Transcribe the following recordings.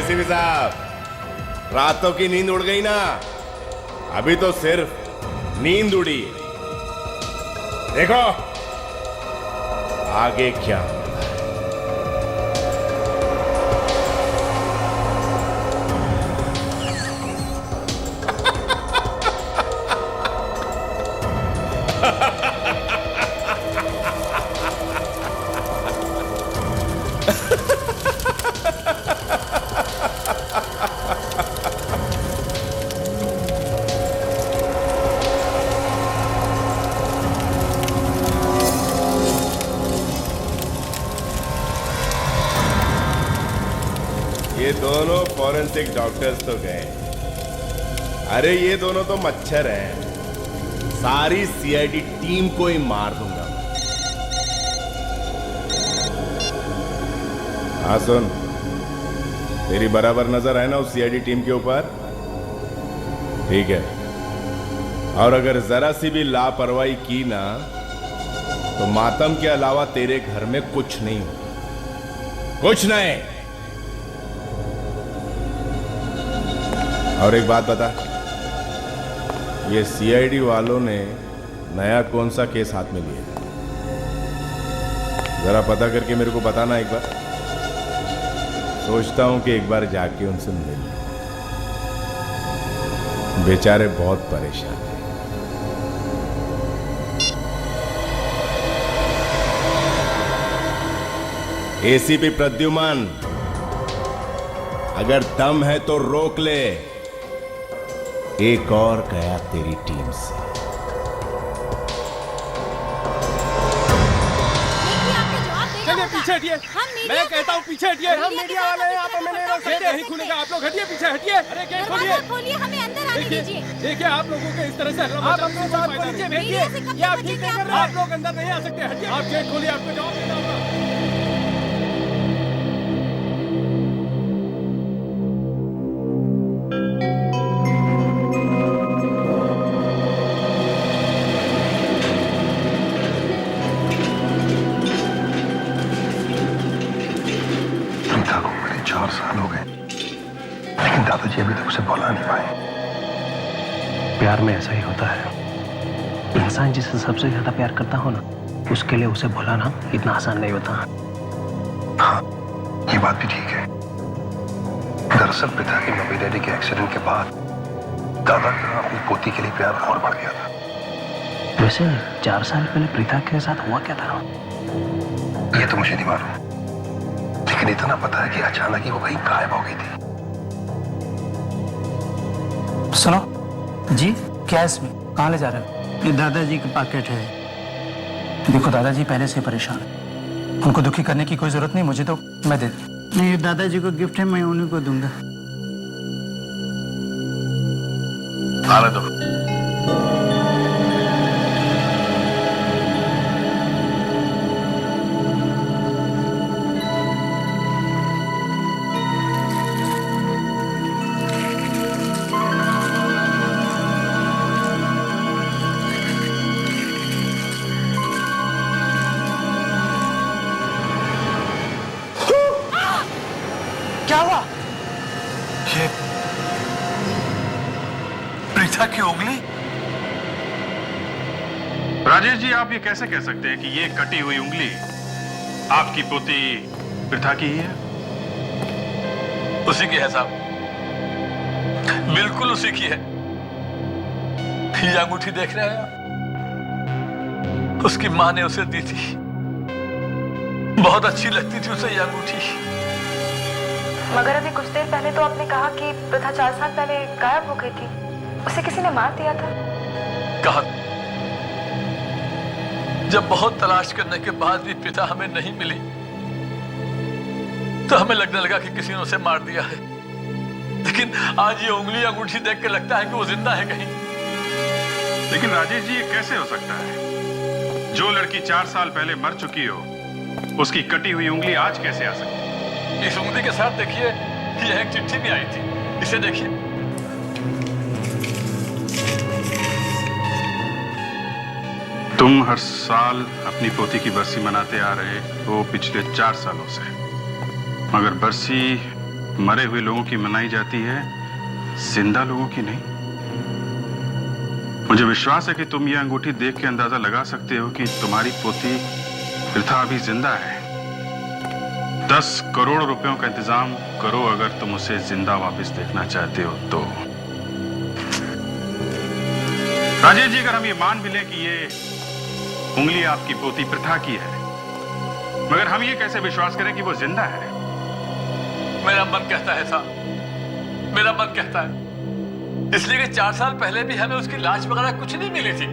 ACP साहब, रातों की नींद उड़ गई ना? अभी तो सिर्फ नींद उड़ी। देखो आगे क्या होगा। ये दोनों फॉरेंसिक डॉक्टर्स तो गए। अरे ये दोनों तो मच्छर हैं। सारी सीआईडी टीम को ही मार दूंगा। हाँ सुन, तेरी बराबर नजर है ना उस सीआईडी टीम के ऊपर? ठीक है, और अगर जरा सी भी लापरवाही की ना तो मातम के अलावा तेरे घर में कुछ नहीं होगा, कुछ नहीं। और एक बात बता, ये सीआईडी वालों ने नया कौन सा केस हाथ में लिया? जरा पता करके मेरे को बताना एक बार। सोचता हूं कि एक बार जाके उनसे मिल लूं। बेचारे बहुत परेशान हैं। एसीपी प्रद्युमन, अगर दम है तो रोक ले। एक और गया तेरी टीम से। चलिए पीछे हटिए। मैं कहता हूँ पीछे हटिए। हम मीडिया वाले हैं, आप हमें नहीं रोक सकते। नहीं खुलेगा, आप लोग हटिए, पीछे हटिए। अरे गेट खोलिए, हमें अंदर आने दीजिए। देखिए आप लोगों के इस तरह से आप अपने साथ को नीचे भेजिए। ये आप ठीक नहीं कर रहे। आप लोग अंदर नहीं आ सकते, हटिए। आप गेट खोलिए, आपको जवाब देना होगा। दादाजी अभी तक उसे बुला नहीं पाए। प्यार में ऐसा ही होता है। इंसान जिसे सबसे ज्यादा प्यार करता हो ना, उसके लिए उसे भुलाना इतना आसान नहीं होता। हाँ, ये बात भी ठीक है। दरअसल पिता के मम्मी डैडी के एक्सीडेंट के बाद दादा का अपनी पोती के लिए प्यार और बढ़ गया था। वैसे 4 साल पहले प्रीता के साथ हुआ क्या था? ये तो मुझे नहीं मालूम, लेकिन इतना पता है कि अचानक ही वो कहीं गायब हो गई थी। सुनो जी, क्या है इसमें? कहाँ ले जा रहे हो? ये दादाजी का पैकेट है। देखो दादाजी पहले से परेशान है, उनको दुखी करने की कोई जरूरत नहीं। मुझे तो मैं दे नहीं, ये दादाजी को गिफ्ट है, मैं उन्हीं को दूंगा। आने दो। क्या हुआ? ये प्रीता की उंगली? राजेश जी, आप ये कैसे कह सकते हैं कि ये कटी हुई उंगली आपकी पोती प्रीता की ही है? उसी की है साहब, बिल्कुल उसी की है। ये अंगूठी देख रहे हैं आप? उसकी मां ने उसे दी थी। बहुत अच्छी लगती थी उसे ये अंगूठी। मगर अभी कुछ देर पहले तो आपने कहा कि प्रथा 4 साल पहले गायब हो गई थी। उसे किसी ने मार दिया था। कहा, जब बहुत तलाश करने के बाद भी पिता हमें नहीं मिली तो हमें लगने लगा कि किसी ने उसे मार दिया है। लेकिन आज ये उंगली अंगूठी देख के लगता है कि वो जिंदा है कहीं। लेकिन राजेश जी, ये कैसे हो सकता है? जो लड़की 4 साल पहले मर चुकी हो, उसकी कटी हुई उंगली आज कैसे आ सकती है? इस उंगली के साथ देखिए, ये एक चिट्ठी भी आई थी। इसे देखिए। तुम हर साल अपनी पोती की बरसी मनाते आ रहे हो पिछले 4 सालों से, मगर बरसी मरे हुए लोगों की मनाई जाती है, जिंदा लोगों की नहीं। मुझे विश्वास है कि तुम यह अंगूठी देख के अंदाजा लगा सकते हो कि तुम्हारी पोती प्रथा अभी जिंदा है। 10 करोड़ रुपयों का इंतजाम करो अगर तुम उसे जिंदा वापस देखना चाहते हो तो। राजेश जी, अगर हम ये मान भी लें कि ये उंगली आपकी पोती प्रथा की है, मगर हम ये कैसे विश्वास करें कि वो जिंदा है? मेरा मन कहता है साहब, मेरा मन कहता है, इसलिए कि 4 साल पहले भी हमें उसकी लाश वगैरह कुछ नहीं मिली थी।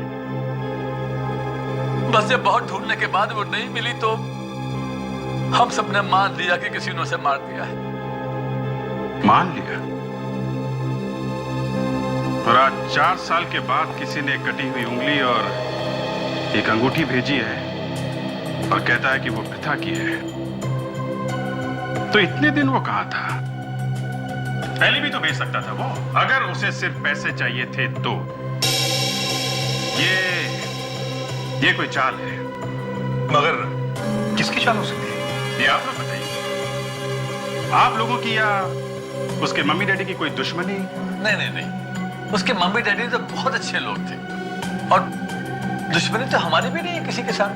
बस जब बहुत ढूंढने के बाद वो नहीं मिली तो हम सबने मान लिया कि किसी ने उसे मार दिया है। मान लिया? और आज 4 साल के बाद किसी ने कटी हुई उंगली और एक अंगूठी भेजी है और कहता है कि वो प्रथा की है। तो इतने दिन वो कहां था? पहले भी तो भेज सकता था वो, अगर उसे सिर्फ पैसे चाहिए थे तो। ये कोई चाल है। मगर किसकी चाल हो सकती है? ये आप लोग बताइए। आप लोगों की या उसके मम्मी डैडी की कोई दुश्मनी? नहीं नहीं नहीं, उसके मम्मी डैडी तो बहुत अच्छे लोग थे और दुश्मनी तो हमारी भी नहीं है किसी के साथ।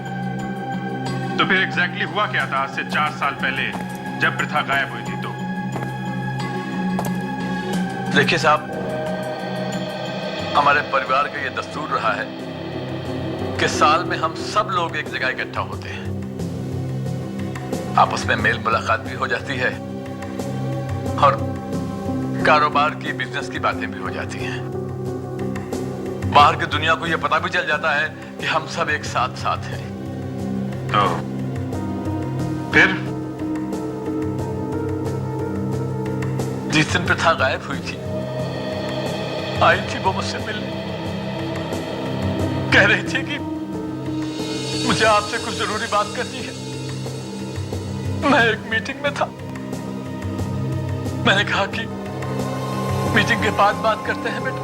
तो फिर एग्जैक्टली हुआ क्या था आज से 4 साल पहले जब प्रथा गायब हुई थी? तो देखिए साहब, हमारे परिवार का ये दस्तूर रहा है कि साल में हम सब लोग एक जगह इकट्ठा होते हैं। आपस में मेल मुलाकात भी हो जाती है और कारोबार की, बिजनेस की बातें भी हो जाती हैं। बाहर की दुनिया को यह पता भी चल जाता है कि हम सब एक साथ हैं। तो फिर जिस दिन प्रथा गायब हुई थी, आई थी वो मुझसे मिलने, कह रही थी कि मुझे आपसे कुछ जरूरी बात करनी है। मैं एक मीटिंग में था, मैंने कहा कि मीटिंग के बाद बात करते हैं बेटा।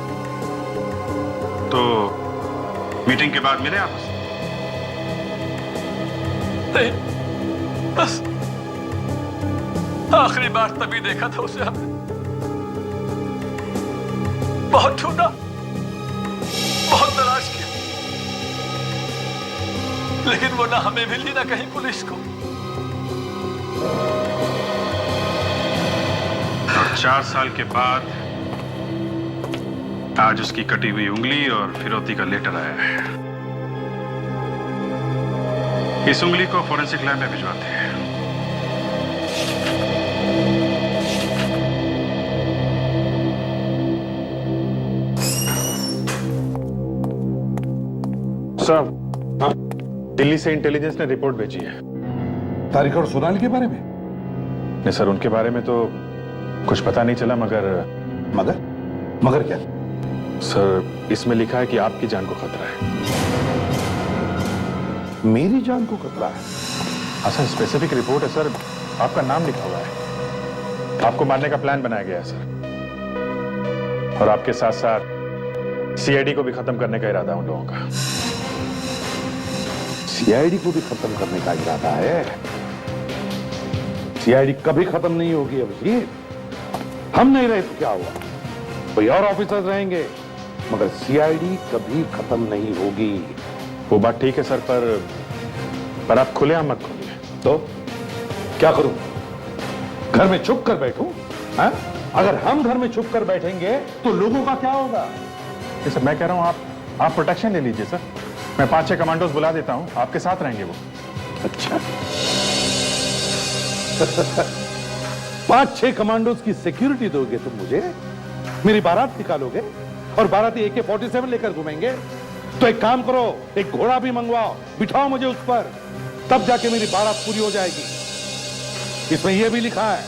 तो मीटिंग के बाद मिले आप? नहीं, बस आखिरी बार तभी देखा था उसे हमने। बहुत ढूंढा, बहुत तलाश किया, लेकिन वो ना हमें मिली ना कहीं पुलिस को। और 4 साल के बाद आज उसकी कटी हुई उंगली और फिरौती का लेटर आया है। इस उंगली को फोरेंसिक लैब में भिजवाते हैं। सर, हाँ, दिल्ली से इंटेलिजेंस ने रिपोर्ट भेजी है। तारिका और सोनाली के बारे में? नहीं सर, उनके बारे में तो कुछ पता नहीं चला, मगर क्या? सर, इसमें लिखा है कि आपकी जान को खतरा है। मेरी जान को खतरा है? हाँ सर, स्पेसिफिक रिपोर्ट है सर, आपका नाम लिखा हुआ है। आपको मारने का प्लान बनाया गया है सर, और आपके साथ साथ सीआईडी को भी खत्म करने का इरादा उन लोगों का। सीआईडी को भी खत्म करने का इरादा है? सीआईडी कभी खत्म नहीं होगी अभिजीत। हम नहीं रहे तो क्या हुआ, कोई और ऑफिसर्स रहेंगे, मगर सीआईडी कभी खत्म नहीं होगी। वो बात ठीक है सर, पर आप खुलेआम मत खोलिए। तो क्या करूं? घर में छुप कर बैठूं? अगर हम घर में छुप कर बैठेंगे तो लोगों का क्या होगा? सर, मैं कह रहा हूं आप प्रोटेक्शन ले लीजिए सर। मैं 5-6 कमांडोज बुला देता हूं, आपके साथ रहेंगे वो। अच्छा 5-6 कमांडोज की सिक्योरिटी दोगे तुम मुझे? मेरी बारात निकालोगे और बाराती AK-47 लेकर घूमेंगे? तो एक काम करो, एक घोड़ा भी मंगवाओ, बिठाओ मुझे उस पर, तब जाके मेरी बारात पूरी हो जाएगी। इसमें यह भी लिखा है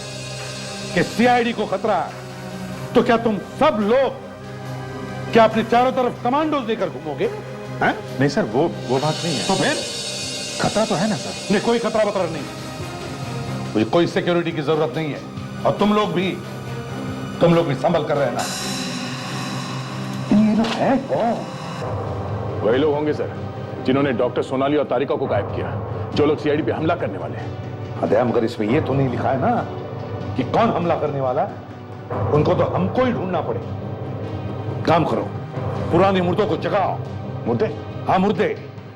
कि सीआईडी को खतरा है। तो क्या तुम सब लोग क्या अपने चारों तरफ कमांडोज लेकर घूमोगे? नहीं सर, वो बात नहीं है। तो फिर खतरा तो है ना सर? नहीं, कोई खतरा बतरा नहीं है। मुझे कोई सिक्योरिटी की जरूरत नहीं है। और तुम लोग भी संभल कर रहना। ये लोग है कौन? वही लोग होंगे सर जिन्होंने डॉक्टर सोनाली और तारिका को गायब किया, जो लोग सीआईडी पे हमला करने वाले हैं। अरे मगर इसमें ये तो नहीं लिखा है ना कि कौन हमला करने वाला है, उनको तो हमको ही ढूंढना पड़ेगा। काम करो, पुराने मुर्दों को जगाओ। मुर्दे? हाँ मुर्दे,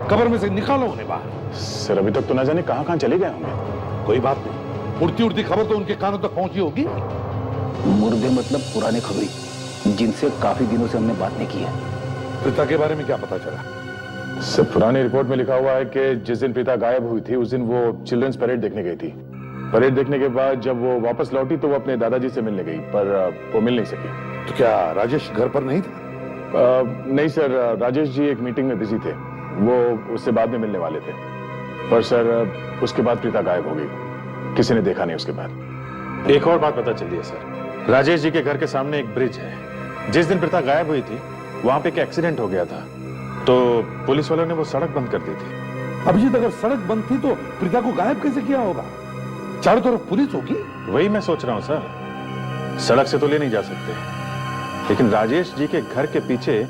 कब्र में से निकालो उन्हें बाहर। सर अभी तक तो ना जाने कहां चले गए होंगे। कोई बात नहीं, उड़ती उड़ती खबर तो उनके कानों तक पहुंची होगी। मुर्दे मतलब पुराने खबरी जिनसे काफी दिनों से हमने बात नहीं की है। प्रीता के बारे में क्या पता चला? सर पुरानी रिपोर्ट में लिखा हुआ है कि जिस दिन प्रीता गायब हुई थी उस दिन वो चिल्ड्रंस परेड देखने गई थी। परेड देखने के बाद जब वो वापस लौटी तो वो अपने दादाजी से मिलने गई, पर वो मिल नहीं सकी। तो क्या राजेश घर पर नहीं था? नहीं सर, राजेश जी एक मीटिंग में बिजी थे, वो उससे बाद में मिलने वाले थे। पर सर उसके बाद प्रीता गायब हो गई, किसी ने देखा नहीं उसके बाद। एक और बात पता चली है सर, राजेश जी के घर के सामने एक ब्रिज है। जिस दिन प्रीता गायब हुई थी वहां पे एक एक्सीडेंट हो गया था, तो पुलिस वालों ने वो सड़क बंद कर दी थी। अभिजीत, अगर सड़क बंद थी तो प्रीता को गायब कैसे किया होगा? चारों तरफ पुलिस होगी। वही मैं सोच रहा हूँ सर, सड़क से तो ले नहीं जा सकते, लेकिन राजेश जी के घर के पीछे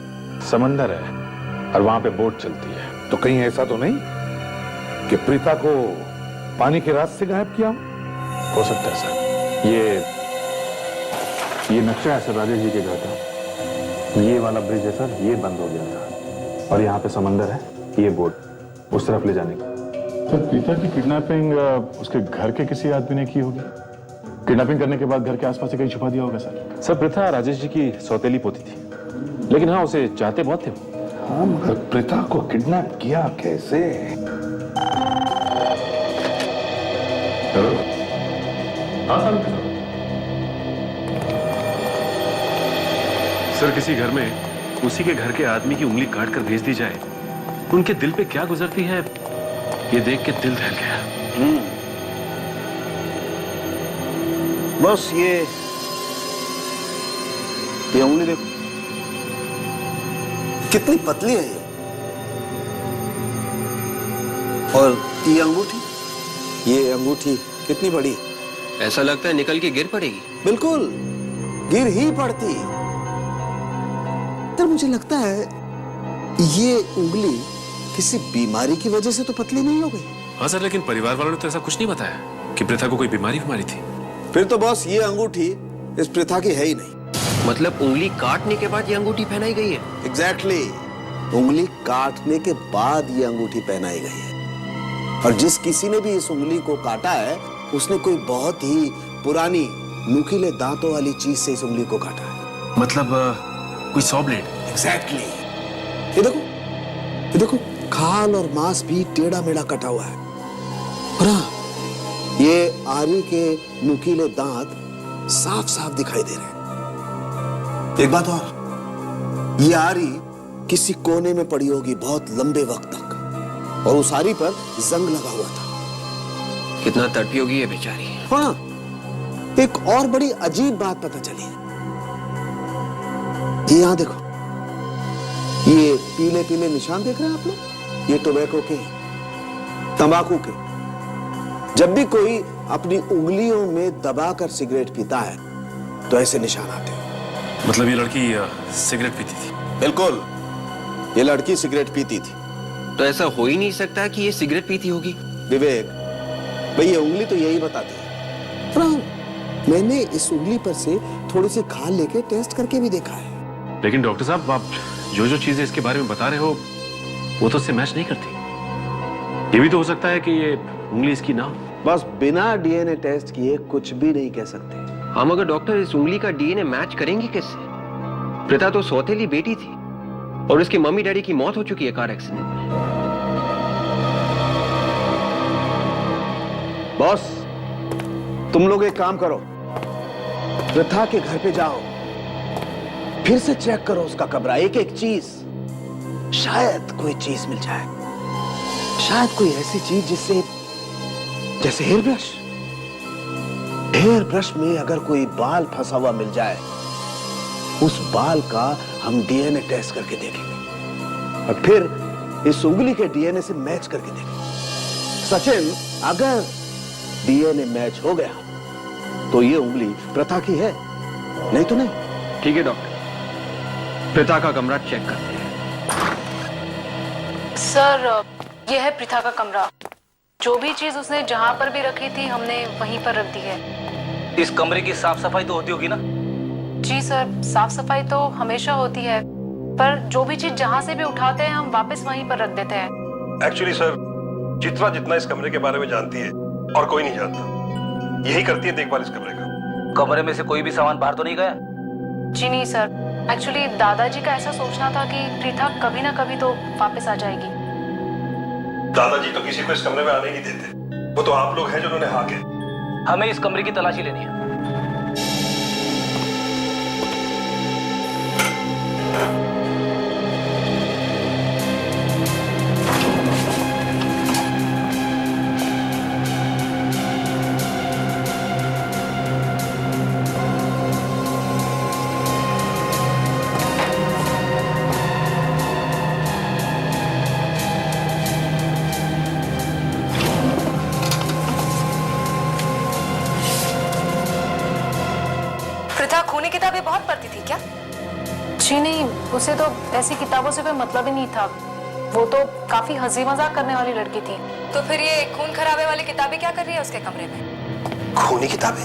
समंदर है और वहां पे बोट चलती है। तो कहीं ऐसा तो नहीं कि प्रीता को पानी के रास्ते गायब किया हो सकता है सर। ये नक्शा है सर राजेश जी के घर का। ये वाला ब्रिज है सर, ये बंद हो गया था और यहाँ पे समंदर है, ये बोट उस तरफ ले जाने का। सर प्रीता की किडनैपिंग उसके घर के किसी आदमी ने की होगी। किडनैपिंग करने के बाद घर के आसपास से कहीं छुपा दिया होगा सर। सर प्रीता राजेश जी की सौतेली पोती थी, लेकिन हाँ उसे चाहते बहुत थे। हाँ मगर प्रीता को किडनैप किया कैसे? सर किसी घर में उसी के घर के आदमी की उंगली काट कर भेज दी जाए, उनके दिल पे क्या गुजरती है ये देख के दिल दहल गया। बस ये उंगली देखो कितनी पतली है ये, और ये अंगूठी कितनी बड़ी है। ऐसा लगता है निकल के गिर पड़ेगी। बिल्कुल गिर ही पड़ती। तो मुझे लगता है ये उंगली किसी बीमारी की वजह से तो पतली नहीं हो गई। हाँ सर, लेकिन परिवार वालों ने तो ऐसा कुछ नहीं बताया कि प्रीता को कोई बीमारी थी। फिर तो बॉस ये अंगूठी इस प्रीता की है ही नहीं। मतलब उंगली काटने के बाद ये अंगूठी पहनाई गई है। एग्जैक्टली, उंगली काटने के बाद ये अंगूठी पहनाई गई है। और जिस किसी ने भी इस उंगली को काटा है उसने कोई बहुत ही पुरानी नुकीले दांतों वाली चीज से इस उंगली को काटा है। मतलब कोई सॉ ब्लेड। एग्जैक्टली। ये देखो खाल और मांस भी टेढ़ा मेढ़ा कटा हुआ है। और हाँ, ये आरी के नुकीले दांत साफ साफ दिखाई दे रहे हैं। एक बात और, ये आरी किसी कोने में पड़ी होगी बहुत लंबे वक्त तक, और उस आरी पर जंग लगा हुआ था। कितना तड़पी होगी ये बेचारी। हाँ, एक और बड़ी अजीब बात पता चली है। ये यहां देखो, ये पीले पीले निशान देख रहे हैं आप लोग, ये टोबैको के, तंबाकू के। जब भी कोई अपनी उंगलियों में दबाकर सिगरेट पीता है तो ऐसे निशान आते हैं। मतलब ये लड़की सिगरेट पीती थी। बिल्कुल, ये लड़की सिगरेट पीती थी। तो ऐसा हो ही नहीं सकता कि ये सिगरेट पीती होगी। विवेक भाई, ये उंगली तो यही बताती है। मैंने इस उंगली पर से थोड़ी सी खाल लेके टेस्ट करके भी देखा है। लेकिन डॉक्टर साहब, आप जो चीजें इसके बारे में बता रहे हो वो तो इससे मैच नहीं करती। ये भी तो हो सकता है कि ये उंगली इसकी ना हो। बस बिना डीएनए टेस्ट किए कुछ भी नहीं कह सकते। हाँ, मगर डॉक्टर इस उंगली का डीएनए मैच करेंगे किससे? प्रीता तो सौतेली बेटी थी और उसके मम्मी डैडी की मौत हो चुकी है कार एक्सीडेंट में। बॉस, तुम लोग एक काम करो, प्रीता के घर पे जाओ, फिर से चेक करो उसका कमरा, एक एक चीज। शायद कोई चीज मिल जाए, शायद कोई ऐसी चीज जिससे, जैसे हेयर ब्रश। हेयर ब्रश में अगर कोई बाल फंसा हुआ मिल जाए, उस बाल का हम डीएनए टेस्ट करके देखेंगे और फिर इस उंगली के डीएनए से मैच करके देखेंगे। सचिन, अगर डीएनए मैच हो गया तो ये उंगली प्रीता की है, नहीं तो नहीं। ठीक है डॉक्टर, प्रीता का कमरा चेक करते हैं। सर, यह है प्रीता का कमरा। जो भी चीज उसने जहां पर भी रखी थी हमने वहीं पर रख दी है। इस कमरे की साफ सफाई तो होती होगी ना? जी सर, साफ सफाई तो हमेशा होती है, पर जो भी चीज जहाँ से भी उठाते हैं हम वापस वहीं पर रख देते हैं। एक्चुअली सर, चित्रा जितना इस कमरे के बारे में जानती है और कोई नहीं जानता, यही करती है देखभाल इस कमरे का। कमरे में से कोई भी सामान बाहर तो नहीं गया? जी नहीं सर, एक्चुअली दादाजी का ऐसा सोचना था कि प्रीता कभी ना कभी तो वापस आ जाएगी। दादाजी तो किसी को इस कमरे में आने नहीं देते, वो तो आप लोग हैं जिन्होंने हाँ कहा। हमें इस कमरे की तलाशी लेनी है। प्रीता खूनी किताबें बहुत पढ़ती थी क्या? जी नहीं, उसे तो ऐसी किताबों से कोई मतलब ही नहीं था। वो तो काफी हंसी मजाक करने वाली लड़की थी। तो फिर ये खून खराबे वाली किताबें क्या कर रही है उसके कमरे में? खूनी किताबें?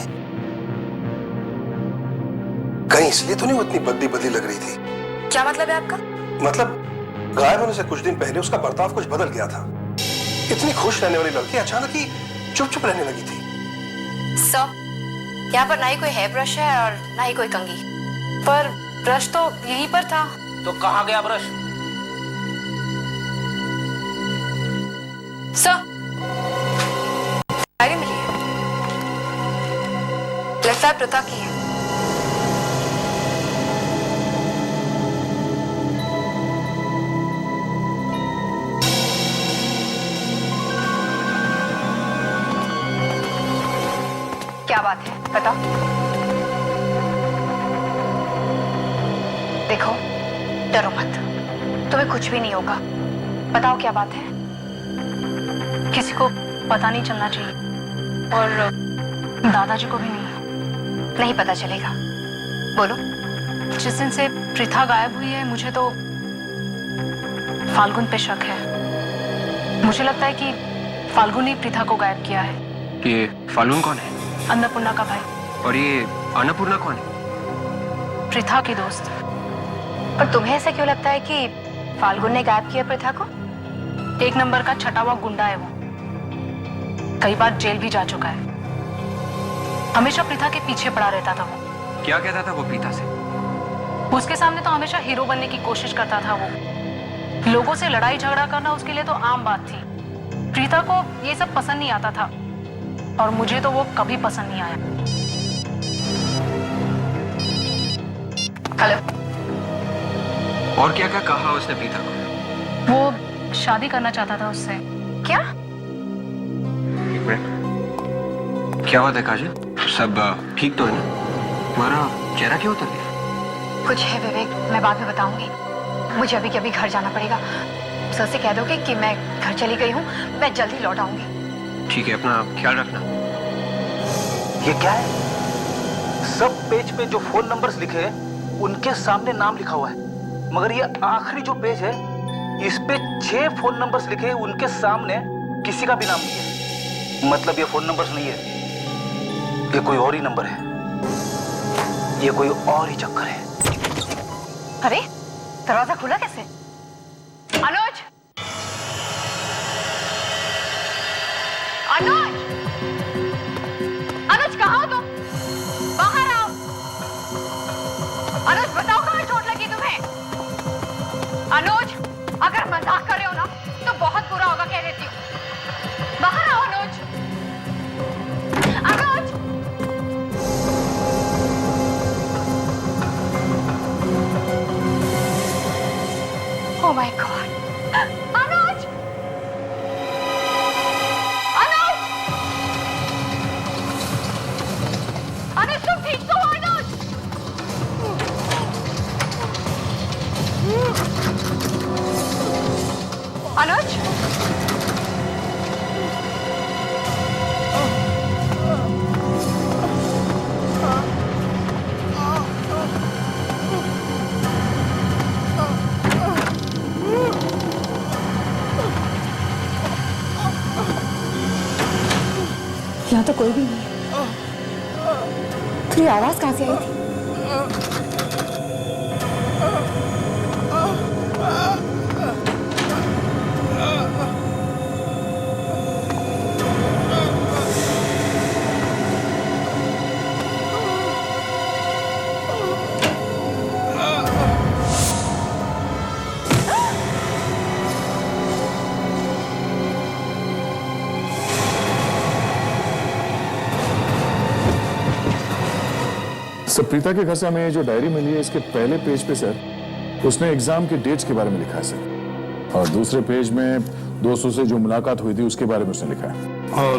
कहीं इसलिए तो नहीं वो इतनी बदली बदली लग रही थी? क्या मतलब है आपका? मतलब गायब होने से कुछ दिन पहले उसका बर्ताव कुछ बदल गया था। इतनी खुश रहने वाली लड़की अचानक ही चुप चुप रहने लगी थी। सर, यहाँ पर ना ही कोई हेयर ब्रश है और ना ही कोई कंघी, पर ब्रश तो यहीं पर था। तो कहाँ गया ब्रश? सर, डायरी मिली है, लगता है प्रथा की है। क्या बात है, बताओ। देखो, डरो मत, तुम्हें कुछ भी नहीं होगा। बताओ क्या बात है? किसी को पता नहीं चलना चाहिए, और दादाजी को भी नहीं पता चलेगा। बोलो। जिस दिन से प्रीता गायब हुई है, मुझे तो फाल्गुन पे शक है। मुझे लगता है कि फाल्गुन ही प्रीता को गायब किया है। ये फाल्गुन कौन है? अन्नपूर्णा का भाई। और ये अन्नपूर्णा कौन है? प्रीता की दोस्त। पर तुम्हें ऐसा क्यों लगता है कि फाल्गुन ने गायब किया प्रीता को? एक नंबर का छटा हुआ गुंडा है वो, कई बार जेल भी जा चुका है। हमेशा प्रीता के पीछे पड़ा रहता था वो। क्या कहता था वो प्रीता से? उसके सामने तो हमेशा हीरो बनने की कोशिश करता था वो। लोगों से लड़ाई झगड़ा करना उसके लिए तो आम बात थी। प्रीता को ये सब पसंद नहीं आता था, और मुझे तो वो कभी पसंद नहीं आया। हेलो। और क्या क्या कहा उसने प्रीता को? वो शादी करना चाहता था उससे। क्या? एक मिनट, क्या बात है काजल? सब ठीक तो है ना? तुम्हारा चेहरा क्यों उतर गया? कुछ है विवेक, मैं बाद में बताऊंगी। मुझे अभी के अभी घर जाना पड़ेगा। सर से कह दोगे कि मैं घर चली गई हूँ, मैं जल्दी लौट आऊंगी। ठीक है, अपना ख्याल रखना। ये क्या है? सब पेज पे जो फोन नंबर्स लिखे हैं उनके सामने नाम लिखा हुआ है, मगर ये आखिरी जो पेज है इस पे 6 फोन नंबर्स लिखे हैं, उनके सामने किसी का भी नाम नहीं है। मतलब ये फोन नंबर्स नहीं है, ये कोई और ही नंबर है, ये कोई और ही चक्कर है। अरे दरवाजा खुला कैसे? अनुज! अनुज! अनुज कहाँ हो तुम? बाहर आओ। अनुज बताओ कहाँ चोट लगी तुम्हें? अनुज, अगर मजाक कर रहे हो ना तो बहुत बुरा होगा, कह देती हूँ। बाहर आओ अनुज। अनुज! Oh my God! अनुज! अनुज! अनुज तुम ठीक तो हो अनुज? अनुज! यहाँ तो कोई भी नहीं है। तेरी आवाज कहाँ से आई थी? सर, प्रीता के घर से हमें जो डायरी मिली है, इसके पहले पेज पे सर उसने एग्जाम के डेट्स के बारे में लिखा है सर, और दूसरे पेज में दोस्तों से जो मुलाकात हुई थी उसके बारे में उसने लिखा है। और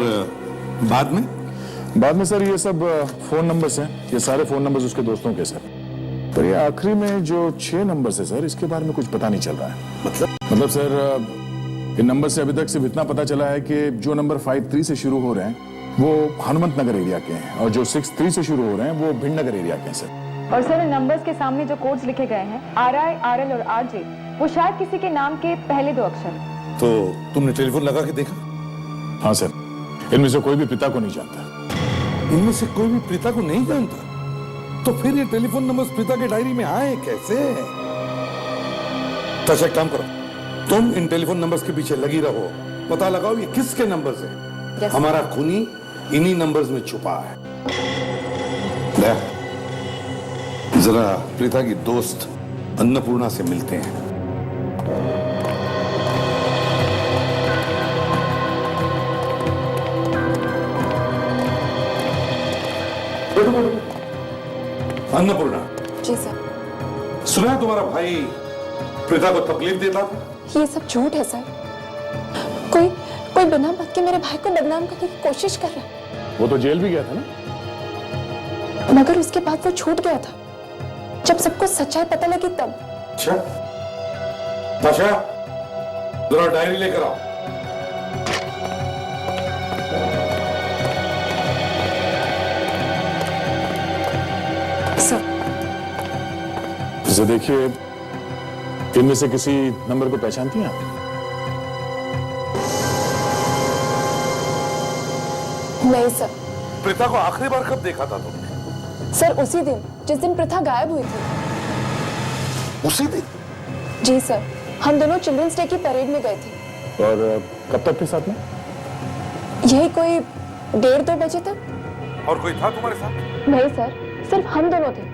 बाद में सर ये सब फोन नंबर्स हैं, ये सारे फोन नंबर्स उसके दोस्तों के सर, पर ये आखिरी में जो 6 नंबर्स है सर, इसके बारे में कुछ पता नहीं चल रहा है। मतलब सर इन नंबर से अभी तक सिर्फ इतना पता चला है कि जो नंबर 53 से शुरू हो रहे हैं वो हनुमंत नगर एरिया के हैं, और जो 63 से शुरू हो रहे हैं वो भिंड नगर एरिया के हैं सर। और सर इन नंबर्स के सामने जो कोड्स लिखे गए हैं RI, RL और RJ, वो शायद किसी के नाम के पहले 2 अक्षर। तो तुमने टेलीफोन लगा के देखा? हाँ सर, इनमें से कोई भी पिता को नहीं जानता। इनमें से कोई भी पिता को नहीं जानता? तो फिर ये टेलीफोन नंबर्स पिता के डायरी में आए कैसे? तो एक काम करो, तुम इन टेलीफोन नंबर्स के पीछे लगी रहो, पता लगाओ ये किसके नंबर्स हैं। हमारा खूनी इन्हीं नंबर्स में छुपा है। जरा प्रीता की दोस्त अन्नपूर्णा से मिलते हैं। अन्नपूर्णा जी सर। सुना है तुम्हारा भाई प्रीता को तकलीफ देता था? ये सब झूठ है सर। कोई बिना बात के मेरे भाई को बदनाम करने की कोशिश कर रहा है। वो तो जेल भी गया था ना? मगर उसके बाद वो छूट गया था, जब सबको सच्चाई पता लगी तब। अच्छा, ताशा जरा डायरी लेकर आओ। सर इसे देखिए, इनमें से किसी नंबर को पहचानती हैं आप? नहीं सर। प्रीता को आखिरी बार कब देखा था तुमने? सर उसी दिन जिस दिन प्रथा गायब हुई थी। उसी दिन? जी सर, हम दोनों चिल्ड्रंस डे की परेड में गए थे। और कब तक के साथ में? यही कोई 1:30-2 बजे तक। और कोई था तुम्हारे साथ? नहीं सर, सिर्फ हम दोनों थे।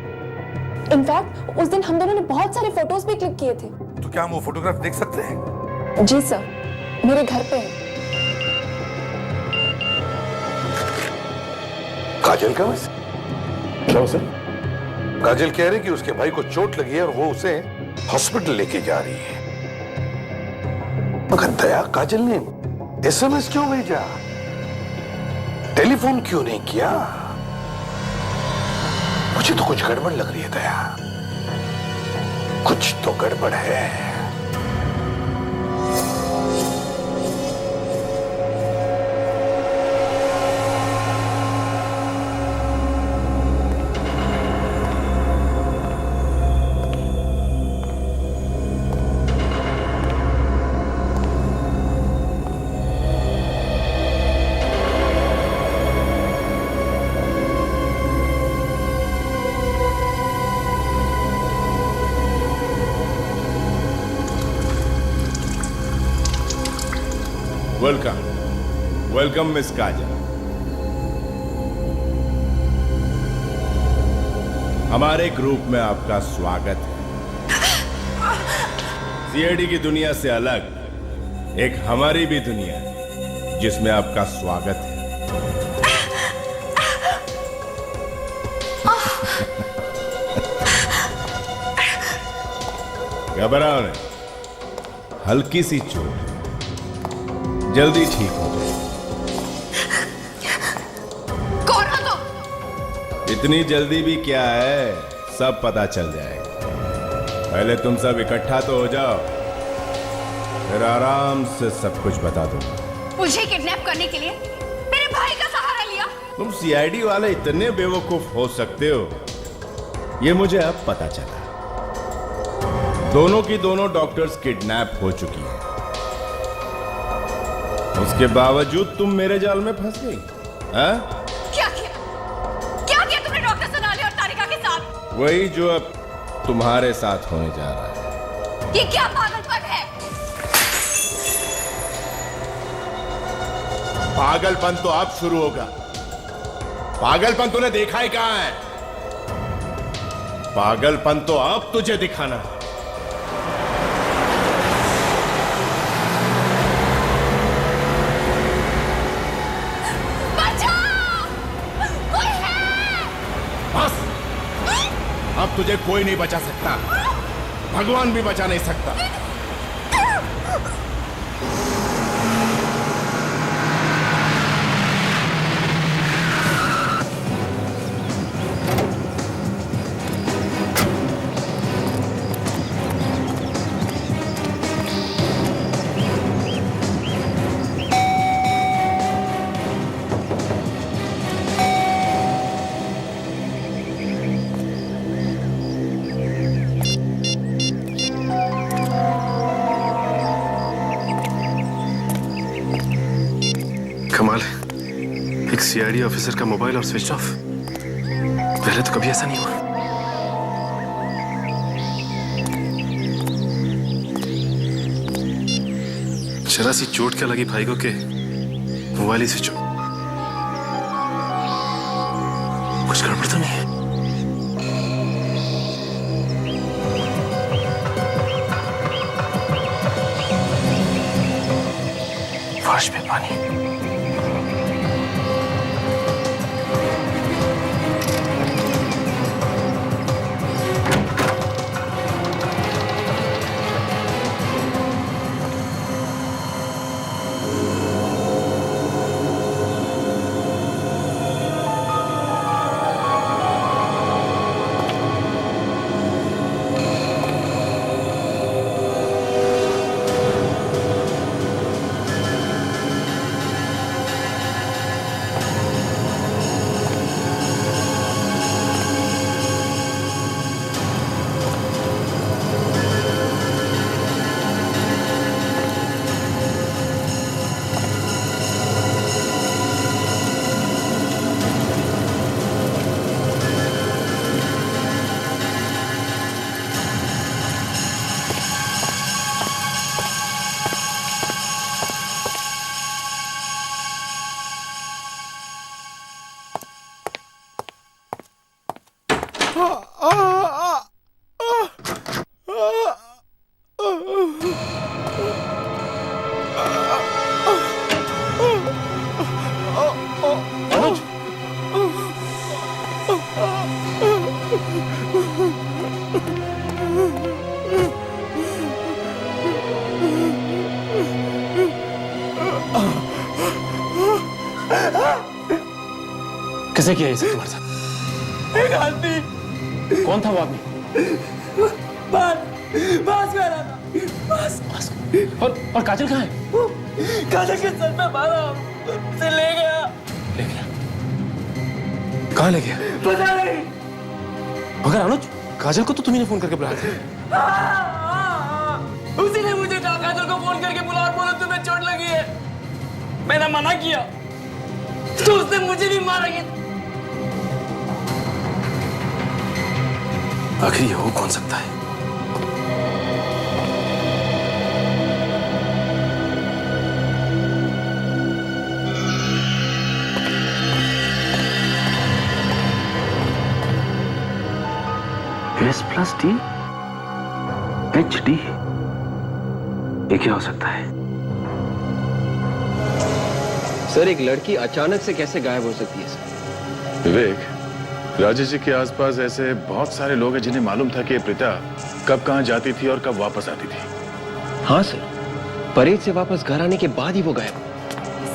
इनफैक्ट उस दिन हम दोनों ने बहुत सारे फोटोज भी क्लिक किए थे। तो क्या हम वो फोटोग्राफ देख सकते हैं? जी सर, मेरे घर पे है। काजल का वैसे? क्या सर? काजल कह रही कि उसके भाई को चोट लगी है और वो उसे हॉस्पिटल लेके जा रही है। मगर दया, काजल ने SMS क्यों भेजा? टेलीफोन क्यों नहीं किया? मुझे तो कुछ गड़बड़ लग रही है दया, कुछ तो गड़बड़ है। वेलकम मिस काजल। हमारे ग्रुप में आपका स्वागत है। CID की दुनिया से अलग एक हमारी भी दुनिया है जिसमें आपका स्वागत है। घबराओ नहीं, हल्की सी चोट, जल्दी ठीक हो जाए। इतनी जल्दी भी क्या है, सब पता चल जाएगा। पहले तुम सब इकट्ठा तो हो जाओ, फिर आराम से सब कुछ बता दूंगा। मुझे किडनैप करने के लिए मेरे भाई का सहारा लिया। तुम CID वाले इतने बेवकूफ हो सकते हो, ये मुझे अब पता चला। दोनों की दोनों डॉक्टर्स किडनैप हो चुकी हैं। उसके बावजूद तुम मेरे जाल में फंस गई। हाँ? तुमने डॉक्टर सोनाली और तारिका के साथ? वही जो अब तुम्हारे साथ होने जा रहा है। ये क्या पागलपन है? पागलपन तो अब शुरू होगा। पागलपन तूने देखा ही कहां है? पागलपन तो अब तुझे दिखाना है। बस, अब तुझे कोई नहीं बचा सकता, भगवान भी बचा नहीं सकता। कमाल है, एक सीआईडी ऑफिसर का मोबाइल और स्विच ऑफ। पहले तो कभी ऐसा नहीं हुआ। जरा सी चोट क्या लगी भाई को के मोबाइल ही स्विच ऑफ। कुछ गड़बड़ तो नहीं है? फर्श पे पानी। किसने किया ये सब तुम्हारे साथ? एक आदमी। कौन था वो आदमी? बास में आ रहा था। बास। और काजल कहाँ है? काजल के सर पे मारा, उसे ले गया। ले गया? कहाँ ले गया? पता नहीं। मगर अनुज, काजल को तो तुम्ही ने फोन करके बुलाया था। उसी ने मुझे कहा काजल को फोन करके बुला और बोला तुम्हें चोट लगी है। मैंने मना किया तो उसने मुझे भी मारा। आखिर ये हो कौन सकता है? S+D HD, ये क्या हो सकता है? सर, एक लड़की अचानक से कैसे गायब हो सकती है सर? विवेक, राजेश जी के आसपास ऐसे बहुत सारे लोग हैं जिन्हें मालूम था कि प्रीता कब कहां जाती थी और कब वापस आती थी। हाँ सर, परेड से वापस घर आने के बाद ही वो गायब।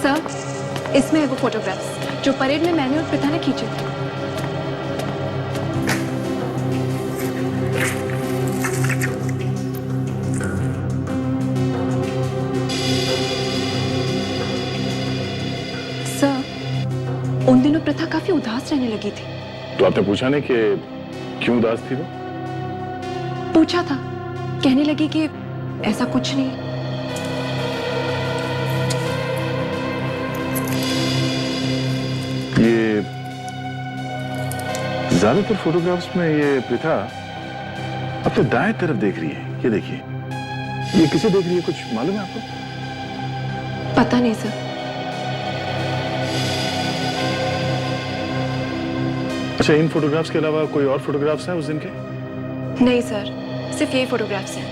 सर, इसमें है वो फोटोग्राफ्स जो परेड में मैंने और प्रीता ने खींचे थे। सर, उन दिनों प्रथा काफी उदास रहने लगी थी। तो आपने पूछा नहीं कि क्यों उदास थी वो? पूछा था, कहने लगी कि ऐसा कुछ नहीं। ज्यादातर फोटोग्राफ्स में ये प्रथा अपने दाएं तरफ देख रही है। ये देखिए, ये किसे देख रही है, कुछ मालूम है आपको? पता नहीं सर। अच्छा, इन फोटोग्राफ्स के अलावा कोई और फोटोग्राफ्स हैं उस दिन के? नहीं सर, सिर्फ यही फोटोग्राफ्स हैं।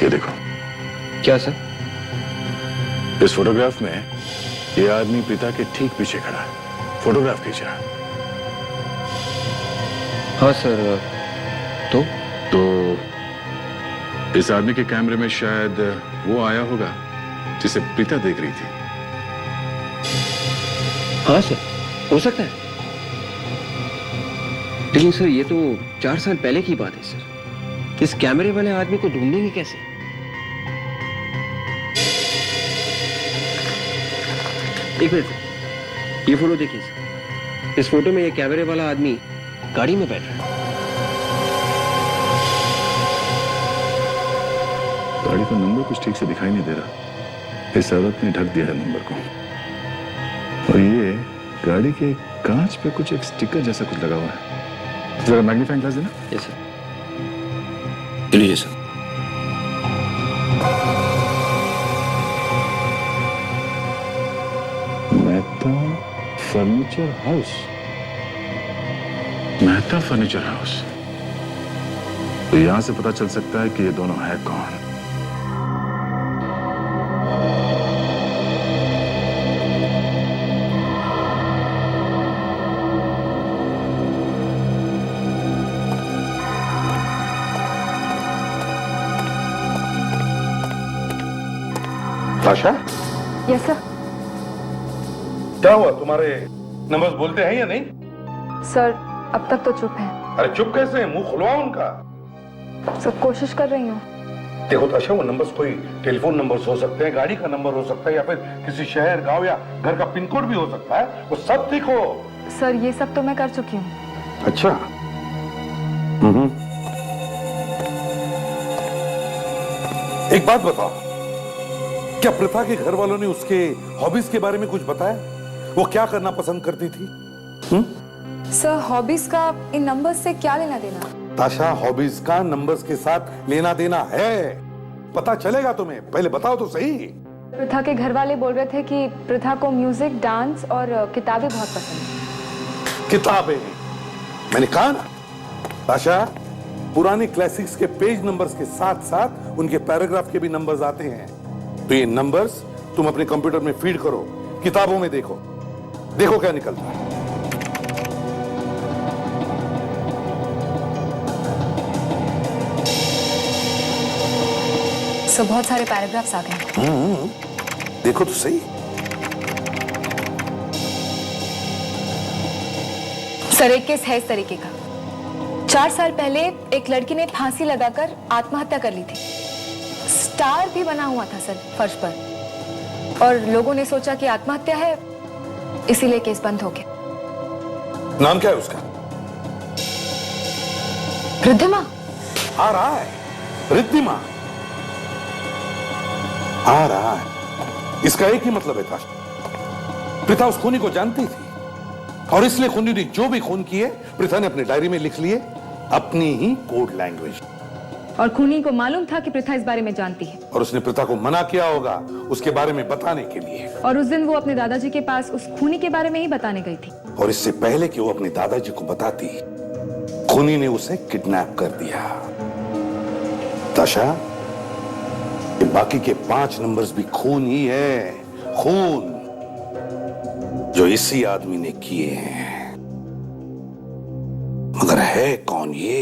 ये देखो। क्या सर? इस फोटोग्राफ में ये आदमी पिता के ठीक पीछे खड़ा है। फोटोग्राफ खींचा। हाँ सर। तो इस आदमी के कैमरे में शायद वो आया होगा जिसे प्रीता देख रही थी। हाँ सर, हो सकता है। लेकिन सर ये तो 4 साल पहले की बात है सर। इस कैमरे वाले आदमी को ढूंढेंगे कैसे? एक मिनट, ये फोटो देखिए सर। इस फोटो में ये कैमरे वाला आदमी गाड़ी में बैठ रहा है। गाड़ी का नंबर कुछ ठीक से दिखाई नहीं दे रहा। इस औरत ने ढक दिया है नंबर को। और ये गाड़ी के कांच पे कुछ एक स्टिकर जैसा कुछ लगा हुआ है। जरा मैग्नीफाइंग ग्लास देना। Yes sir. लीजिए sir. Mehta furniture house. Mehta furniture house. तो यहां से पता चल सकता है कि ये दोनों है कौन। ताशा, यस सर। क्या हुआ? तुम्हारे नंबर्स बोलते हैं या नहीं? सर अब तक तो चुप है। अरे चुप कैसे? मुंह खुलवाओ उनका। सर कोशिश कर रही हूँ। देखो ताशा, वो नंबर्स कोई टेलीफोन नंबर्स हो सकते हैं, गाड़ी का नंबर हो सकता है, या फिर किसी शहर, गांव या घर का पिन कोड भी हो सकता है। वो सब देखो। सर ये सब तो मैं कर चुकी हूँ। अच्छा। एक बात बताओ, क्या प्रथा के घर वालों ने उसके हॉबीज के बारे में कुछ बताया? वो क्या करना पसंद करती थी? सर हॉबीज का इन नंबर्स से क्या लेना देना? ताशा, हॉबीज का नंबर्स के साथ लेना देना है। पता चलेगा तुम्हें, पहले बताओ तो सही। प्रथा के घर वाले बोल रहे थे कि प्रथा को म्यूजिक, डांस और किताबें बहुत पसंद है। किताबें? मैंने कहा ना ताशा, पुराने क्लासिक्स के पेज नंबर्स के साथ साथ उनके पैराग्राफ के भी नंबर्स आते हैं। तो ये नंबर्स तुम अपने कंप्यूटर में फीड करो, किताबों में देखो, देखो क्या निकलता है। सर बहुत सारे पैराग्राफ्स आ गए। देखो तो सही। सर एक केस है इस तरीके का। 4 साल पहले एक लड़की ने फांसी लगाकर आत्महत्या कर ली थी। स्टार भी बना हुआ था सर फर्श पर, और लोगों ने सोचा कि आत्महत्या है, इसीलिए केस बंद हो गया। नाम क्या है उसका? रिद्धिमा। आ रहा है, रिद्धिमा आ रहा है। इसका एक ही मतलब है ताशा, प्रथा उस खूनी को जानती थी, और इसलिए खूनी ने जो भी खून किए प्रथा ने अपने डायरी में लिख लिए, अपनी ही कोड लैंग्वेज। और खूनी को मालूम था कि प्रथा इस बारे में जानती है, और उसने प्रथा को मना किया होगा उसके बारे में बताने के लिए। और उस दिन वो अपने दादाजी के पास उस खूनी के बारे में ही बताने गई थी। और इससे पहले कि वो अपने दादाजी को बताती, खूनी ने उसे किडनैप कर दिया। ताशा, ये बाकी के 5 नंबर्स भी खून ही है, खून जो इसी आदमी ने किए हैं। मगर है कौन ये?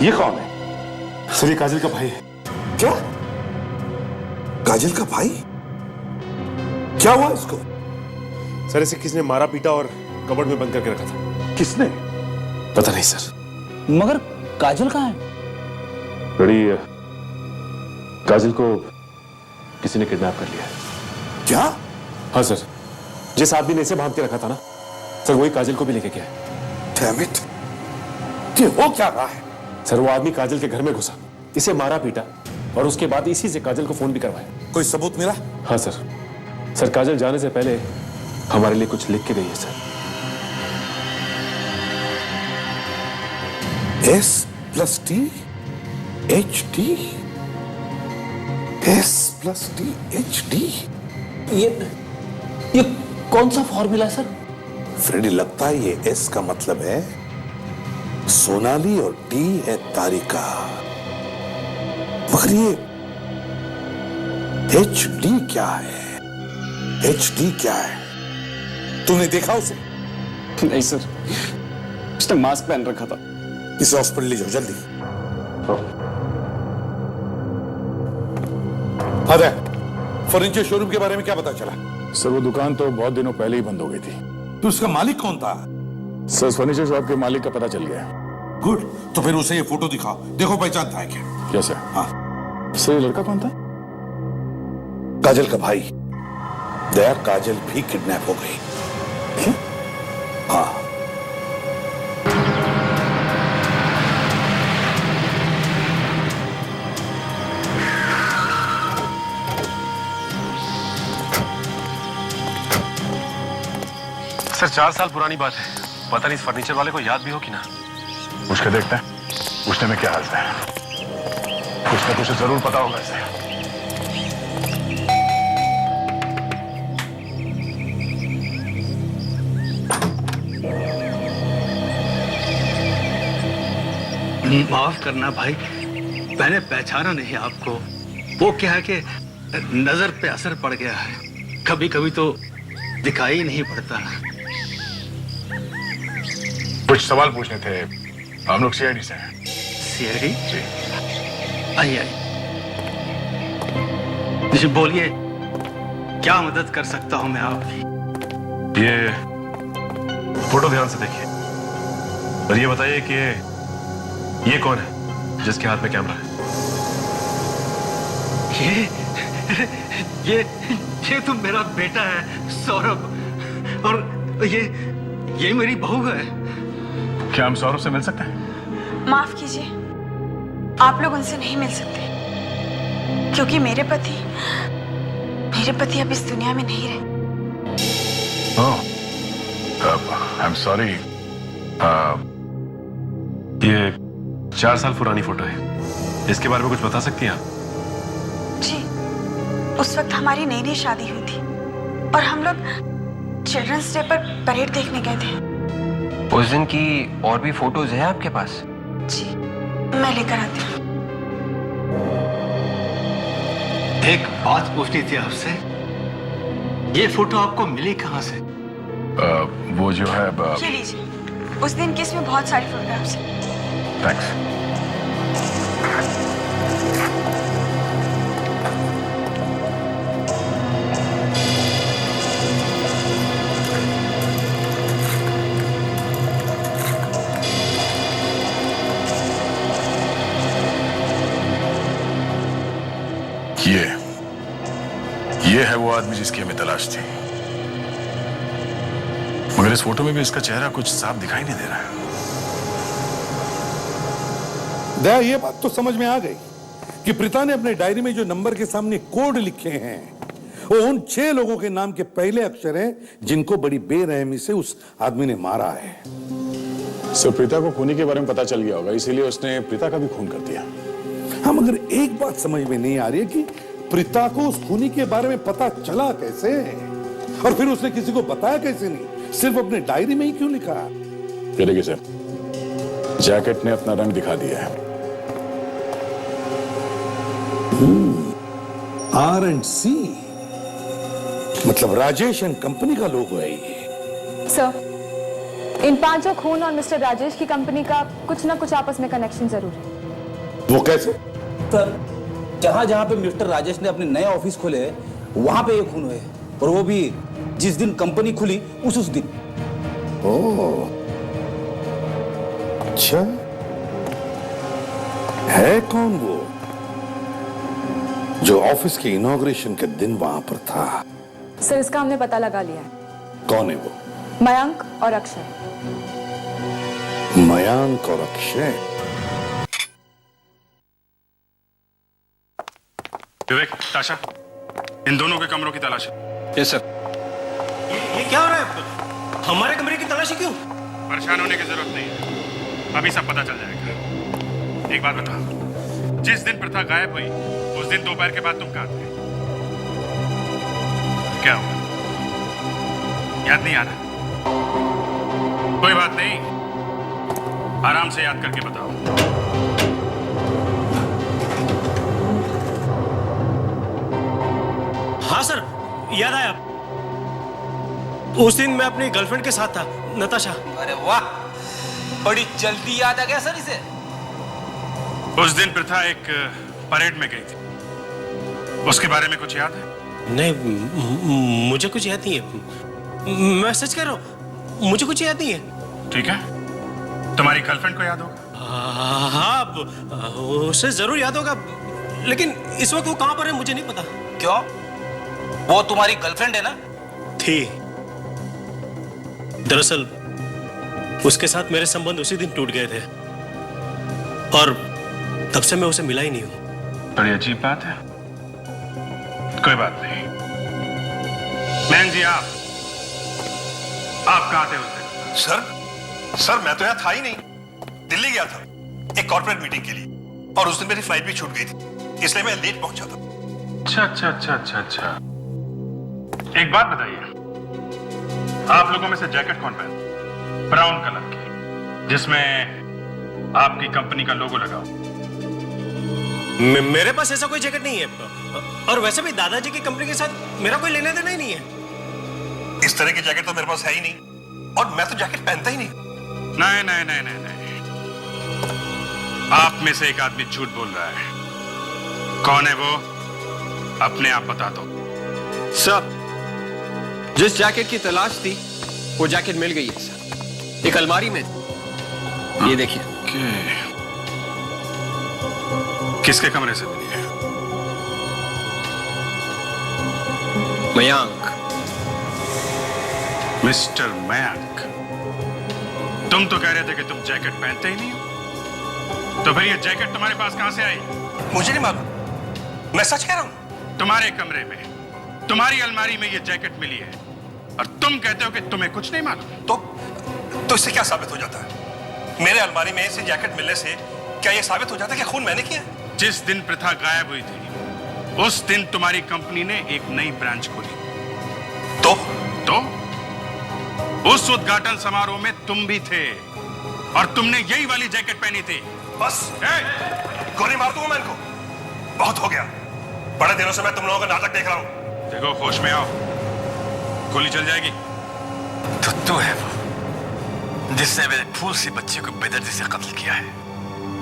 ये कौन है? सर ये काजल का भाई है। क्या? काजल का भाई? क्या हुआ इसको? सर इसे किसने मारा पीटा और कबर्ड में बंद करके रखा था। किसने? पता नहीं सर। मगर काजल कहाँ है? बड़ी काजल को किसी ने किडनैप कर लिया है। क्या? हाँ सर, जिस आदमी ने इसे भाग के रखा था ना सर, वही काजल को भी लेके गया है। Damn it! ये हो क्या रहा है? सर, वो आदमी काजल के घर में घुसा, इसे मारा पीटा और उसके बाद इसी से काजल को फोन भी करवाया। कोई सबूत मिला? हाँ सर। सर, काजल जाने से पहले हमारे लिए कुछ लिख के गई है sir. S+T HD S+T HD ये कौन सा फॉर्मूला है सर? फ्रेडी, लगता है ये S का मतलब है सोनाली और T है तारिका, मगर ये HD क्या है? HD क्या है? तूने देखा उसे? नहीं सर, उसने मास्क पहन रखा था। इसे हॉस्पिटल ले जाओ जल्दी। अरे, फर्नीचर शोरूम के बारे में क्या पता चला? सर, वो दुकान तो बहुत दिनों पहले ही बंद हो गई थी। तो उसका मालिक कौन था? सर, फर्नीचर शॉप के मालिक का पता चल गया। गुड, तो फिर उसे ये फोटो दिखाओ, देखो पहचानता है क्या? क्या सर? हाँ सर, ये लड़का कौन था? काजल का भाई। दया, काजल भी किडनैप हो गई। क्या? हाँ। सर, 4 साल पुरानी बात है, पता नहीं इस फर्नीचर वाले को याद भी हो कि ना। पूछ के देखते हैं, पूछने में क्या हाल है। कुछ ना कुछ जरूर पता होगा इसे। माफ करना भाई, मैंने पहचाना नहीं आपको। वो क्या है कि नजर पे असर पड़ गया है, कभी कभी तो दिखाई नहीं पड़ता। कुछ सवाल पूछने थे, हम लोग सीआईडी से हैं। सीआईडी? जी। आइए जी, बोलिए, क्या मदद कर सकता हूं मैं आपकी? ये फोटो ध्यान से देखिए और ये बताइए कि ये कौन है जिसके हाथ में कैमरा है? ये तो मेरा बेटा है सौरभ, और ये मेरी बहू है। क्या हम सौरभ से मिल सकते हैं? माफ कीजिए, आप लोग उनसे नहीं मिल सकते, क्योंकि मेरे पति अब इस दुनिया में नहीं रहे। I am sorry. ये 4 साल पुरानी फोटो है, इसके बारे में कुछ बता सकती हैं आप? जी, उस वक्त हमारी नई नई शादी हुई थी और हम लोग चिल्ड्रंस डे पर परेड देखने गए थे। उस दिन की और भी फोटोज हैं आपके पास? जी, मैं लेकर आती हूँ। एक बात पूछनी थी आपसे, ये फोटो आपको मिली कहाँ से? वो जो है ये लीजिए, उस दिन की इसमें बहुत सारी फोटोग्राफ्स हैं। थैंक्स। ये है वो आदमी जिसकी हमें तलाश थी, मगर इस फोटो में भी इसका चेहरा कुछ साफ दिखाई नहीं दे रहा है। दया, ये बात तो समझ में आ गई कि प्रीता ने अपने डायरी में जो नंबर के सामने कोड लिखे हैं वो उन 6 लोगों के नाम के पहले अक्षर हैं जिनको बड़ी बेरहमी से उस आदमी ने मारा है। सर, प्रीता को खूनी के बारे में पता चल गया होगा, इसीलिए उसने प्रीता का भी खून कर दिया। हाँ, मगर एक बात समझ में नहीं आ रही है कि प्रीता को उस खूनी के बारे में पता चला कैसे, और फिर उसने किसी को बताया कैसे नहीं, सिर्फ अपने डायरी में ही क्यों लिखा? ये देखिए सर, जैकेट ने अपना रंग दिखा दिया है। R&C, मतलब राजेश एंड कंपनी का लोगो है ये। सर, इन 5 खून और मिस्टर राजेश की कंपनी का कुछ ना कुछ आपस में कनेक्शन जरूर है। वो कैसे? सर, जहां जहां पे मिस्टर राजेश ने अपने नए ऑफिस खोले वहां पे ये खून हुए, और वो भी जिस दिन कंपनी खुली उस दिन। ओह, अच्छा, है कौन वो? जो ऑफिस के इनॉग्रेशन के दिन वहां पर था। सर इसका हमने पता लगा लिया है। कौन है वो? मयंक और अक्षय। मयंक और अक्षय। विवेक, ताशा, इन दोनों के कमरों की तलाशी। Yes sir. ये क्या हो रहा है? हमारे कमरे की तलाशी क्यों? परेशान होने की जरूरत नहीं है, अभी सब पता चल जाएगा। एक बात बताओ, जिस दिन प्रथा गायब हुई उस दिन दोपहर के बाद तुम कहां थे? क्या हुआ? याद नहीं आ रहा? कोई बात नहीं, आराम से याद करके बताओ। हाँ सर, याद आया। उस दिन मैं अपनी गर्लफ्रेंड के साथ था, नताशा। अरे वाह, बड़ी जल्दी याद आ गया सर इसे। उस दिन प्रथा एक परेड में गई थी, उसके बारे में कुछ याद है? नहीं, मुझे कुछ याद नहीं है। मैं सच कह रहा हूँ, मुझे कुछ याद नहीं है। ठीक है, तुम्हारी गर्लफ्रेंड को याद होगा? हाँ, उसे जरूर याद होगा, लेकिन इस वक्त वो कहां पर है मुझे नहीं पता। क्यों? वो तुम्हारी गर्लफ्रेंड है ना? थी। दरअसल उसके साथ मेरे संबंध उसी दिन टूट गए थे और तब से मैं उसे मिला ही नहीं हूं। बड़ी अजीब बात है। कोई बात नहीं। मैन जी, आप कहां थे उस दिन? सर मैं तो यहाँ था ही नहीं, दिल्ली गया था एक कॉर्पोरेट मीटिंग के लिए, और उस दिन मेरी फ्लाइट भी छूट गई थी, इसलिए मैं लेट पहुंचा था। अच्छा। एक बात बताइए, आप लोगों में से जैकेट कौन पहना? ब्राउन कलर की, जिसमें आपकी कंपनी का लोगो लगा हो। मेरे पास ऐसा कोई जैकेट नहीं है, और वैसे भी दादाजी की कंपनी के साथ मेरा कोई लेना देना ही नहीं है। इस तरह की जैकेट तो मेरे पास है ही नहीं, और मैं तो जैकेट पहनता ही नहीं। नहीं। आप में से एक आदमी झूठ बोल रहा है। कौन है वो? अपने आप बता दो। सर, जिस जैकेट की तलाश थी वो जैकेट मिल गई है सर, एक अलमारी में। ये देखिए। किसके कमरे से मिली है? मयंक। मिस्टर मयंक, तुम तो कह रहे थे कि तुम जैकेट पहनते ही नहीं हो, तो फिर ये जैकेट तुम्हारे पास कहां से आई? मुझे नहीं मालूम, मैं सच कह रहा हूं। तुम्हारे कमरे में, तुम्हारी अलमारी में ये जैकेट मिली है, और तुम कहते हो कि तुम्हें कुछ नहीं मालूम। तो इससे क्या साबित हो जाता है? मेरे अलमारी में से जैकेट मिलने से क्या यह साबित हो जाता है कि खून मैंने किया? जिस दिन प्रथा गायब हुई थी उस दिन तुम्हारी कंपनी ने एक नई ब्रांच खोली। तो उस उद्घाटन समारोह में तुम भी थे, और तुमने यही वाली जैकेट पहनी थी। बस गोली मार दूंगा मैं इनको। बहुत हो गया, बड़े दिनों से मैं तुम लोगों का नाटक देख रहा हूं। देखो, होश में आओ, गोली चल जाएगी। तो तू है वो जिसने मेरे फूल सी बच्ची को बेदर्दी से कत्ल किया है।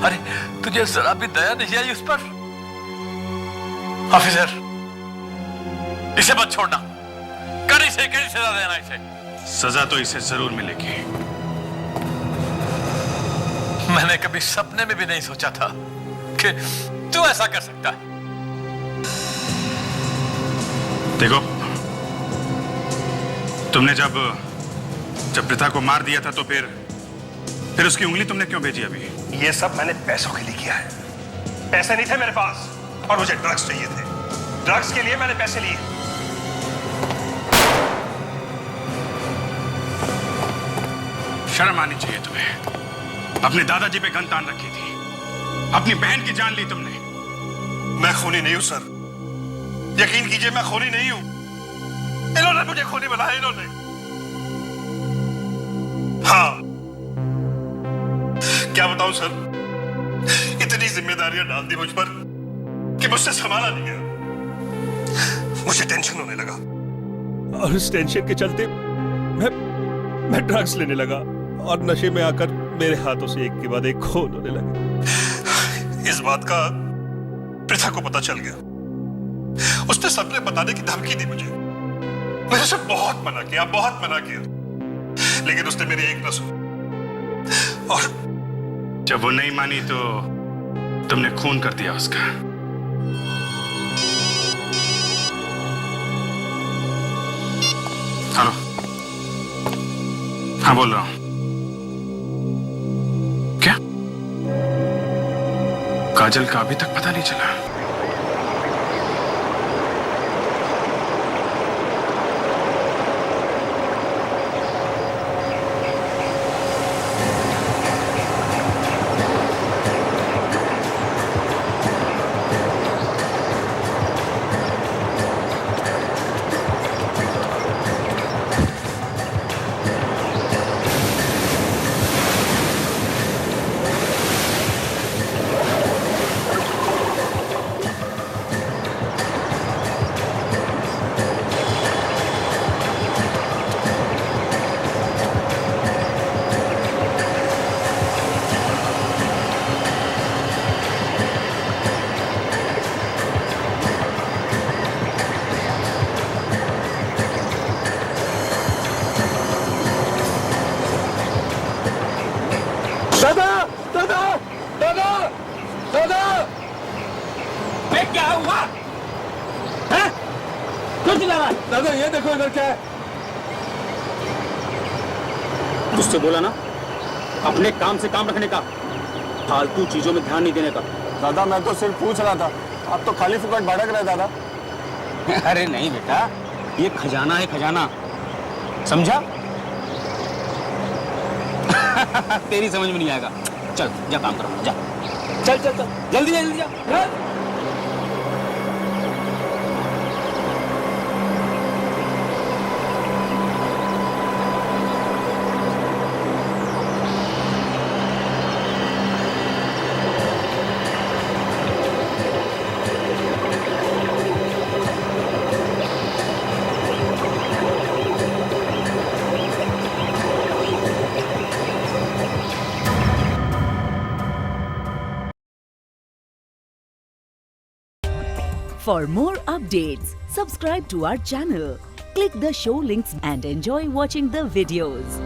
अरे तुझे जरा भी दया नहीं आई उस पर? ऑफिसर, इसे मत छोड़ना, कड़ी से कड़ी सजा देना इसे। सजा तो इसे जरूर मिलेगी। मैंने कभी सपने में भी नहीं सोचा था कि तू ऐसा कर सकता है। देखो, तुमने जब प्रथा को मार दिया था तो फिर उसकी उंगली तुमने क्यों भेजी अभी? ये सब मैंने पैसों के लिए किया है। पैसे नहीं थे मेरे पास, और मुझे ड्रग्स चाहिए थे। ड्रग्स के लिए मैंने पैसे लिए। शर्म आनी चाहिए तुम्हें। अपने दादाजी पे गन तान रखी थी, अपनी बहन की जान ली तुमने। मैं खूनी नहीं हूं सर, यकीन कीजिए मैं खूनी नहीं हूं। इन्होंने मुझे खूनी बनाया, इन्होंने। हाँ, क्या बताऊं सर, इतनी जिम्मेदारियां डाल दी मुझ पर कि मुझसे संभाला नहीं गया। मुझे टेंशन होने लगा, और उस टेंशन के चलते मैं ड्रग्स लेने लगा, और नशे में आकर मेरे हाथों से एक के बाद एक खून होने लगे। इस बात का प्रथा को पता चल गया। उसने सबने बताने की धमकी दी मुझे। मैंने उसे बहुत मना किया, लेकिन उसने मेरी एक न सुनी। और जब वो नहीं मानी तो तुमने खून कर दिया उसका। हेलो। हाँ, बोल रहा हूँ। क्या? काजल का अभी तक पता नहीं चला? दादा दादा दादा दादा, क्या हुआ? हैं? कुछ लगा? दादा ये देखो इधर क्या है। तुझसे बोला ना अपने काम से काम रखने का, फालतू चीजों में ध्यान नहीं देने का। दादा मैं तो सिर्फ पूछ रहा था, आप तो खाली फुकट भड़क रहे दादा। अरे नहीं बेटा, ये खजाना है, खजाना, समझा? तेरी समझ में नहीं आएगा। चल जा काम करो, जा चल चल चल, जल्दी जा, जल्दी जा। For more updates, subscribe to our channel, click the show links and enjoy watching the videos.